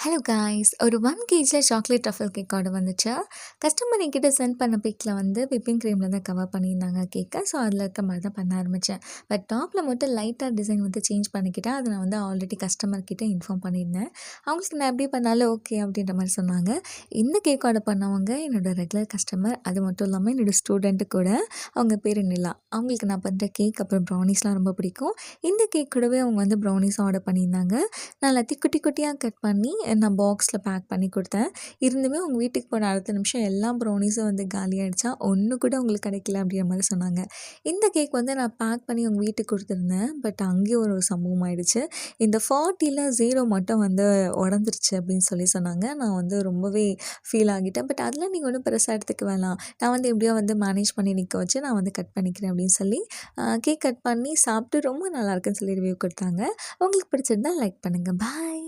Hello guys, ஒரு 1 kg chocolate truffle cake order வந்துச்சு. Customer என்கிட்ட சென்ட் பண்ண பிக்கில் வந்து விப்பிங் க்ரீமில் தான் கவர் பண்ணியிருந்தாங்க கேக்கை. ஸோ அதில் இருக்க மாதிரி தான் பண்ண ஆரம்பித்தேன். பட் டாப்பில் மட்டும் லைட்டாக டிசைன் வந்து சேஞ்ச் பண்ணிக்கிட்டேன். அதை நான் வந்து ஆல்ரெடி கஸ்டமர்கிட்ட இன்ஃபார்ம் பண்ணியிருந்தேன். அவங்களுக்கு நான் எப்படி பண்ணாலும் ஓகே அப்படின்ற மாதிரி சொன்னாங்க. இந்த கேக் ஆர்டர் பண்ணவங்க என்னோட ரெகுலர் கஸ்டமர். அது மட்டும் இல்லாமல் என்னோடய ஸ்டூடெண்ட்டு கூட. அவங்க பேர் நிலா. அவங்களுக்கு நான் பண்ணுற கேக் அப்புறம் ப்ரௌனிஸ்லாம் ரொம்ப பிடிக்கும். இந்த கேக் கூடவே அவங்க வந்து ப்ரௌனிஸும் ஆர்டர் பண்ணியிருந்தாங்க. நான் எல்லாத்தையும் குட்டி குட்டியாக கட் பண்ணி நான் பாக்ஸில் பேக் பண்ணி கொடுத்தேன். இருந்துமே அவங்க வீட்டுக்கு போன அடுத்த நிமிஷம் எல்லா ப்ரௌனிஸும் வந்து காலியாகிடுச்சா, ஒன்று கூட உங்களுக்கு கிடைக்கல அப்படின்ற மாதிரி சொன்னாங்க. இந்த கேக் வந்து நான் பேக் பண்ணி அவங்க வீட்டுக்கு கொடுத்துருந்தேன். பட் அங்கேயும் ஒரு சம்பவம் ஆயிடுச்சு. இந்த 40ல் 0 மட்டும் வந்து உடஞ்சிருச்சு அப்படின்னு சொன்னாங்க. நான் வந்து ரொம்பவே ஃபீல் ஆகிட்டேன். பட் அதெல்லாம் நீங்கள் ஒன்றும் பெருசாக எடுத்துக்க வேணாம், நான் வந்து எப்படியோ வந்து மேனேஜ் பண்ணி நிற்க வச்சு நான் வந்து கட் பண்ணிக்கிறேன் அப்படின்னு சொல்லி கேக் கட் பண்ணி சாப்பிட்டு ரொம்ப நல்லாயிருக்குன்னு சொல்லி ரிவ்யூ கொடுத்தாங்க. உங்களுக்கு பிடிச்சிருந்தா லைக் பண்ணுங்கள். பாய்.